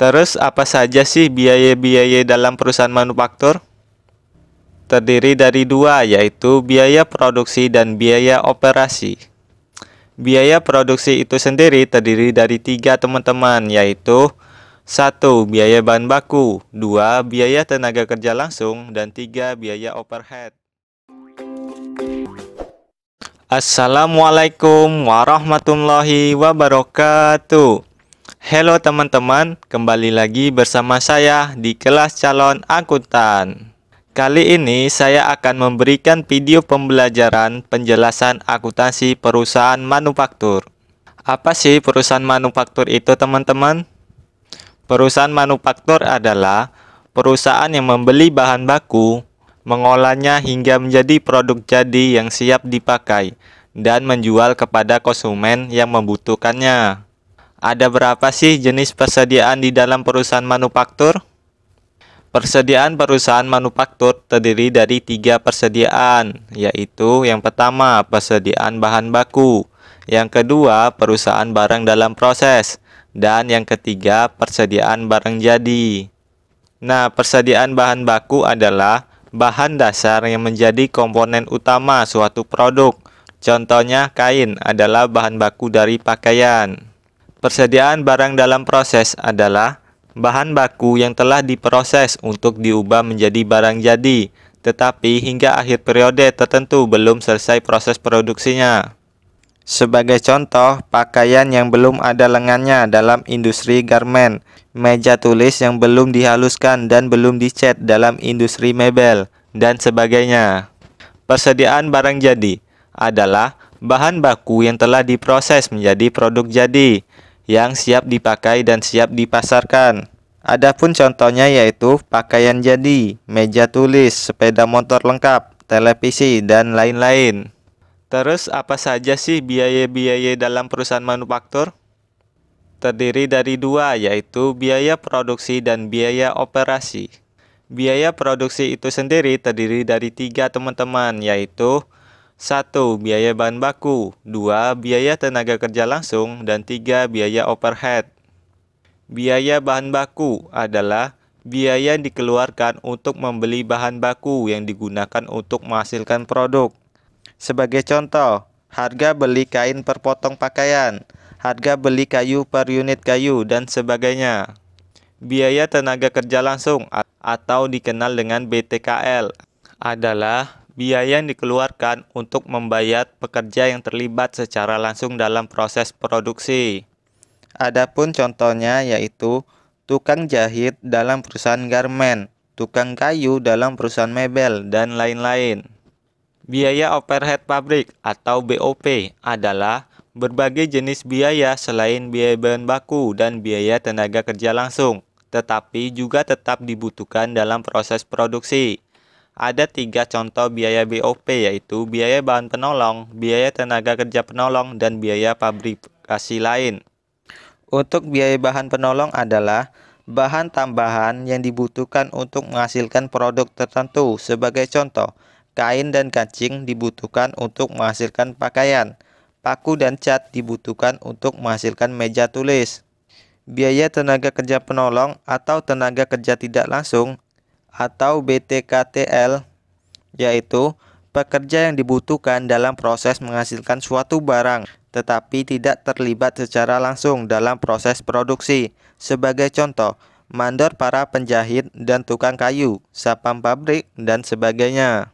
Terus apa saja sih biaya-biaya dalam perusahaan manufaktur? Terdiri dari dua, yaitu biaya produksi dan biaya operasi. Biaya produksi itu sendiri terdiri dari tiga teman-teman, yaitu satu, biaya bahan baku, dua, biaya tenaga kerja langsung, dan tiga, biaya overhead. Assalamualaikum warahmatullahi wabarakatuh. Halo teman-teman, kembali lagi bersama saya di kelas calon akuntan. Kali ini saya akan memberikan video pembelajaran penjelasan akuntansi perusahaan manufaktur. Apa sih perusahaan manufaktur itu, teman-teman? Perusahaan manufaktur adalah perusahaan yang membeli bahan baku, mengolahnya hingga menjadi produk jadi yang siap dipakai, dan menjual kepada konsumen yang membutuhkannya. Ada berapa sih jenis persediaan di dalam perusahaan manufaktur? Persediaan perusahaan manufaktur terdiri dari tiga persediaan, yaitu yang pertama persediaan bahan baku, yang kedua perusahaan barang dalam proses, dan yang ketiga persediaan barang jadi. Nah, persediaan bahan baku adalah bahan dasar yang menjadi komponen utama suatu produk. Contohnya kain adalah bahan baku dari pakaian. Persediaan barang dalam proses adalah bahan baku yang telah diproses untuk diubah menjadi barang jadi, tetapi hingga akhir periode tertentu belum selesai proses produksinya. Sebagai contoh, pakaian yang belum ada lengannya dalam industri garment, meja tulis yang belum dihaluskan dan belum dicat dalam industri mebel, dan sebagainya. Persediaan barang jadi adalah bahan baku yang telah diproses menjadi produk jadi, yang siap dipakai dan siap dipasarkan. Adapun contohnya yaitu pakaian jadi, meja tulis, sepeda motor lengkap, televisi, dan lain-lain. Terus apa saja sih biaya-biaya dalam perusahaan manufaktur? Terdiri dari dua, yaitu biaya produksi dan biaya operasi. Biaya produksi itu sendiri terdiri dari tiga teman-teman, yaitu satu, biaya bahan baku, dua, biaya tenaga kerja langsung, dan tiga, biaya overhead. Biaya bahan baku adalah biaya yang dikeluarkan untuk membeli bahan baku yang digunakan untuk menghasilkan produk. Sebagai contoh, harga beli kain per potong pakaian, harga beli kayu per unit kayu, dan sebagainya. Biaya tenaga kerja langsung atau dikenal dengan BTKL adalah biaya yang dikeluarkan untuk membayar pekerja yang terlibat secara langsung dalam proses produksi. Adapun contohnya yaitu tukang jahit dalam perusahaan garment, tukang kayu dalam perusahaan mebel, dan lain-lain. Biaya overhead pabrik atau BOP adalah berbagai jenis biaya selain biaya bahan baku dan biaya tenaga kerja langsung, tetapi juga tetap dibutuhkan dalam proses produksi. Ada tiga contoh biaya BOP, yaitu biaya bahan penolong, biaya tenaga kerja penolong, dan biaya fabrikasi lain. Untuk biaya bahan penolong adalah bahan tambahan yang dibutuhkan untuk menghasilkan produk tertentu. Sebagai contoh, kain dan kancing dibutuhkan untuk menghasilkan pakaian. Paku dan cat dibutuhkan untuk menghasilkan meja tulis. Biaya tenaga kerja penolong atau tenaga kerja tidak langsung atau BTKTL, yaitu pekerja yang dibutuhkan dalam proses menghasilkan suatu barang, tetapi tidak terlibat secara langsung dalam proses produksi. Sebagai contoh, mandor para penjahit dan tukang kayu, sapam pabrik, dan sebagainya.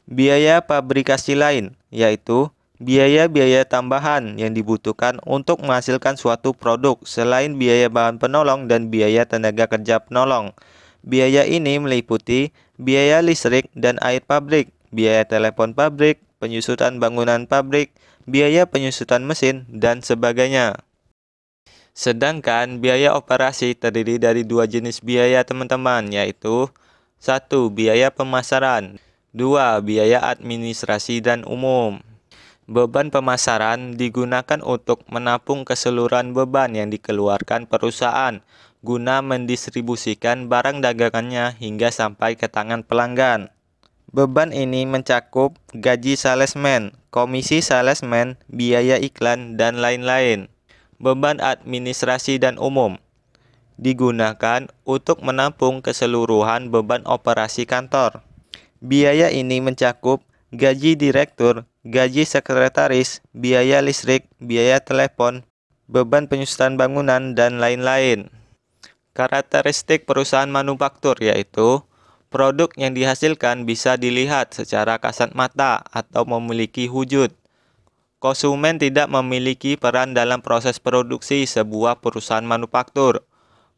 Biaya fabrikasi lain, yaitu biaya-biaya tambahan yang dibutuhkan untuk menghasilkan suatu produk selain biaya bahan penolong dan biaya tenaga kerja penolong. Biaya ini meliputi biaya listrik dan air pabrik, biaya telepon pabrik, penyusutan bangunan pabrik, biaya penyusutan mesin, dan sebagainya. Sedangkan biaya operasi terdiri dari dua jenis biaya, teman-teman, yaitu satu, biaya pemasaran, dua, biaya administrasi dan umum. Beban pemasaran digunakan untuk menampung keseluruhan beban yang dikeluarkan perusahaan guna mendistribusikan barang dagangannya hingga sampai ke tangan pelanggan. Beban ini mencakup gaji salesman, komisi salesman, biaya iklan, dan lain-lain. Beban administrasi dan umum digunakan untuk menampung keseluruhan beban operasi kantor. Biaya ini mencakup gaji direktur, gaji sekretaris, biaya listrik, biaya telepon, beban penyusutan bangunan, dan lain-lain. Karakteristik perusahaan manufaktur yaitu produk yang dihasilkan bisa dilihat secara kasat mata atau memiliki wujud. Konsumen tidak memiliki peran dalam proses produksi sebuah perusahaan manufaktur.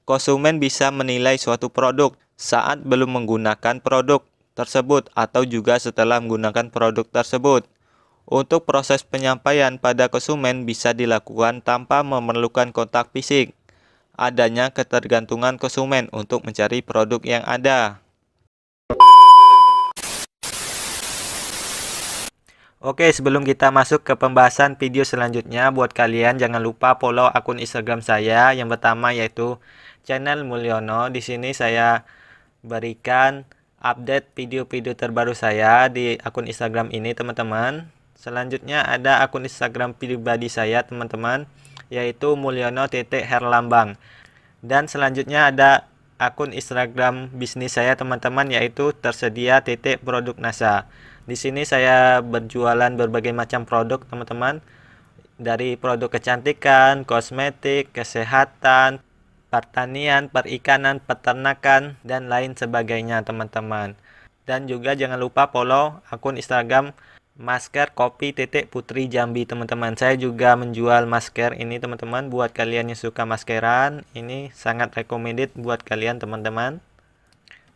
Konsumen bisa menilai suatu produk saat belum menggunakan produk tersebut atau juga setelah menggunakan produk tersebut. Untuk proses penyampaian pada konsumen bisa dilakukan tanpa memerlukan kontak fisik. Adanya ketergantungan konsumen untuk mencari produk yang ada. Oke, sebelum kita masuk ke pembahasan video selanjutnya, buat kalian jangan lupa follow akun Instagram saya. Yang pertama yaitu channel Mulyono. Di sini saya berikan update video-video terbaru saya di akun Instagram ini, teman-teman. Selanjutnya ada akun Instagram pribadi saya, teman-teman, yaitu mulyono.herlambang. Dan selanjutnya ada akun Instagram bisnis saya, teman-teman, yaitu tersedia.produk NASA. Di sini saya berjualan berbagai macam produk, teman-teman, dari produk kecantikan, kosmetik, kesehatan, pertanian, perikanan, peternakan, dan lain sebagainya, teman-teman. Dan juga jangan lupa follow akun Instagram masker kopi putri Jambi, teman-teman. Saya juga menjual masker ini, teman-teman. Buat kalian yang suka maskeran, ini sangat recommended buat kalian, teman-teman.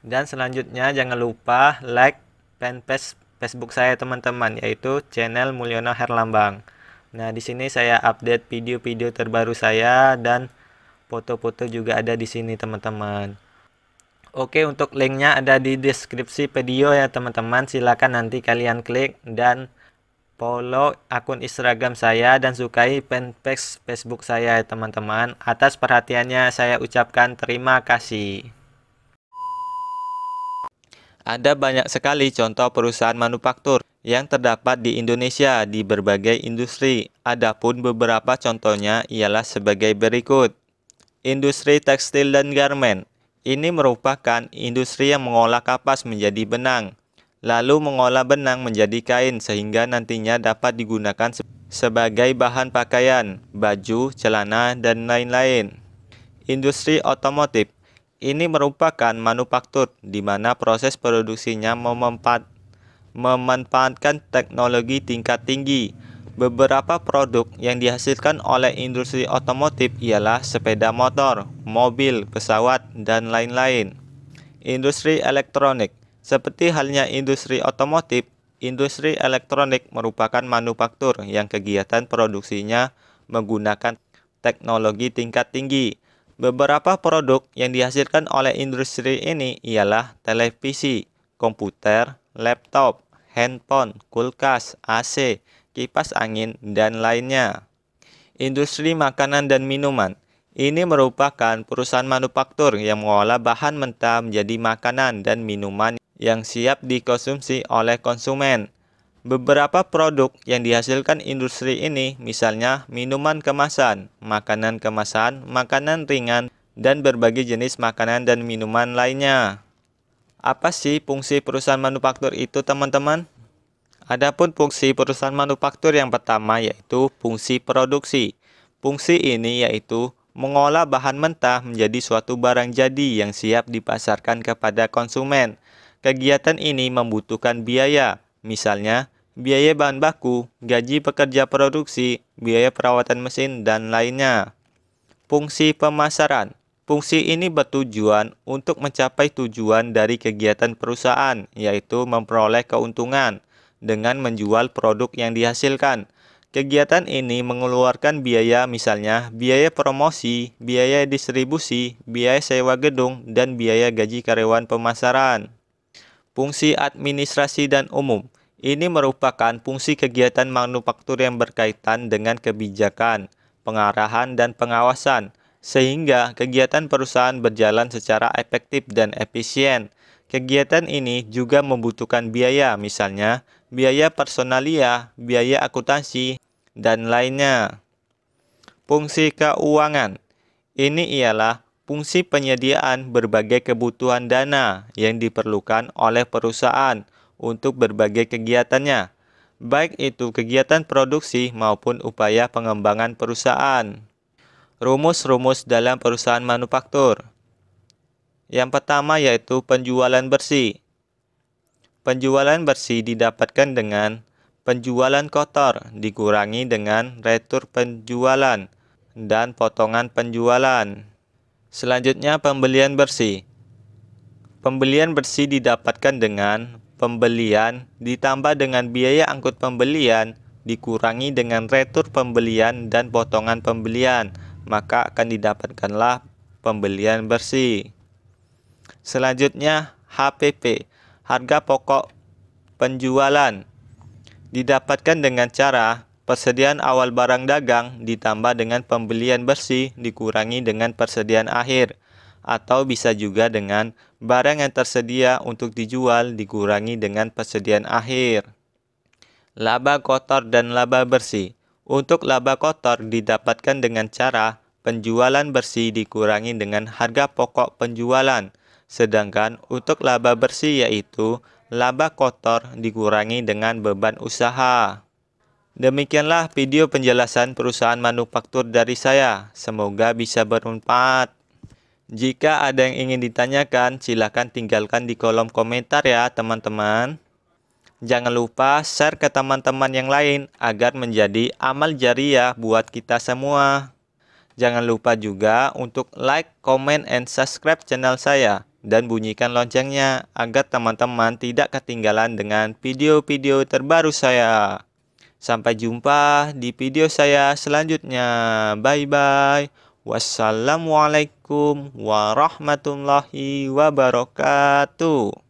Dan selanjutnya jangan lupa like fanpage Facebook saya, teman-teman, yaitu channel Mulyono Herlambang. Nah, di sini saya update video-video terbaru saya dan foto-foto juga ada di sini, teman-teman. Oke, untuk linknya ada di deskripsi video ya, teman-teman. Silakan nanti kalian klik dan follow akun Instagram saya dan sukai fanpage Facebook saya ya, teman-teman. Atas perhatiannya saya ucapkan terima kasih. Ada banyak sekali contoh perusahaan manufaktur yang terdapat di Indonesia di berbagai industri. Adapun beberapa contohnya ialah sebagai berikut. Industri tekstil dan garmen. Ini merupakan industri yang mengolah kapas menjadi benang, lalu mengolah benang menjadi kain sehingga nantinya dapat digunakan sebagai bahan pakaian, baju, celana, dan lain-lain. Industri otomotif. Ini merupakan manufaktur di mana proses produksinya memanfaatkan teknologi tingkat tinggi. Beberapa produk yang dihasilkan oleh industri otomotif ialah sepeda motor, mobil, pesawat, dan lain-lain. Industri elektronik. Seperti halnya industri otomotif, industri elektronik merupakan manufaktur yang kegiatan produksinya menggunakan teknologi tingkat tinggi. Beberapa produk yang dihasilkan oleh industri ini ialah televisi, komputer, laptop, handphone, kulkas, AC, kipas angin, dan lainnya. Industri makanan dan minuman. Ini merupakan perusahaan manufaktur yang mengolah bahan mentah menjadi makanan dan minuman yang siap dikonsumsi oleh konsumen. Beberapa produk yang dihasilkan industri ini misalnya minuman kemasan, makanan kemasan, makanan ringan, dan berbagai jenis makanan dan minuman lainnya. Apa sih fungsi perusahaan manufaktur itu, teman-teman? Adapun fungsi perusahaan manufaktur yang pertama yaitu fungsi produksi. Fungsi ini yaitu mengolah bahan mentah menjadi suatu barang jadi yang siap dipasarkan kepada konsumen. Kegiatan ini membutuhkan biaya, misalnya biaya bahan baku, gaji pekerja produksi, biaya perawatan mesin, dan lainnya. Fungsi pemasaran. Fungsi ini bertujuan untuk mencapai tujuan dari kegiatan perusahaan, yaitu memperoleh keuntungan dengan menjual produk yang dihasilkan. Kegiatan ini mengeluarkan biaya, misalnya biaya promosi, biaya distribusi, biaya sewa gedung, dan biaya gaji karyawan pemasaran. Fungsi administrasi dan umum. Ini merupakan fungsi kegiatan manufaktur yang berkaitan dengan kebijakan, pengarahan, dan pengawasan, sehingga kegiatan perusahaan berjalan secara efektif dan efisien. Kegiatan ini juga membutuhkan biaya, misalnya biaya personalia, biaya akuntansi, dan lainnya. Fungsi keuangan. Ini ialah fungsi penyediaan berbagai kebutuhan dana yang diperlukan oleh perusahaan untuk berbagai kegiatannya, baik itu kegiatan produksi maupun upaya pengembangan perusahaan. Rumus-rumus dalam perusahaan manufaktur. Yang pertama yaitu penjualan bersih. Penjualan bersih didapatkan dengan penjualan kotor dikurangi dengan retur penjualan dan potongan penjualan. Selanjutnya pembelian bersih. Pembelian bersih didapatkan dengan pembelian ditambah dengan biaya angkut pembelian dikurangi dengan retur pembelian dan potongan pembelian, maka akan didapatkanlah pembelian bersih. Selanjutnya HPP, harga pokok penjualan. Didapatkan dengan cara persediaan awal barang dagang ditambah dengan pembelian bersih dikurangi dengan persediaan akhir, atau bisa juga dengan barang yang tersedia untuk dijual dikurangi dengan persediaan akhir. Laba kotor dan laba bersih. Untuk laba kotor didapatkan dengan cara penjualan bersih dikurangi dengan harga pokok penjualan. Sedangkan untuk laba bersih yaitu laba kotor dikurangi dengan beban usaha. Demikianlah video penjelasan perusahaan manufaktur dari saya. Semoga bisa bermanfaat. Jika ada yang ingin ditanyakan, silakan tinggalkan di kolom komentar ya teman-teman. Jangan lupa share ke teman-teman yang lain agar menjadi amal jariah buat kita semua. Jangan lupa juga untuk like, comment, and subscribe channel saya. Dan bunyikan loncengnya agar teman-teman tidak ketinggalan dengan video-video terbaru saya. Sampai jumpa di video saya selanjutnya. Bye-bye. Wassalamualaikum warahmatullahi wabarakatuh.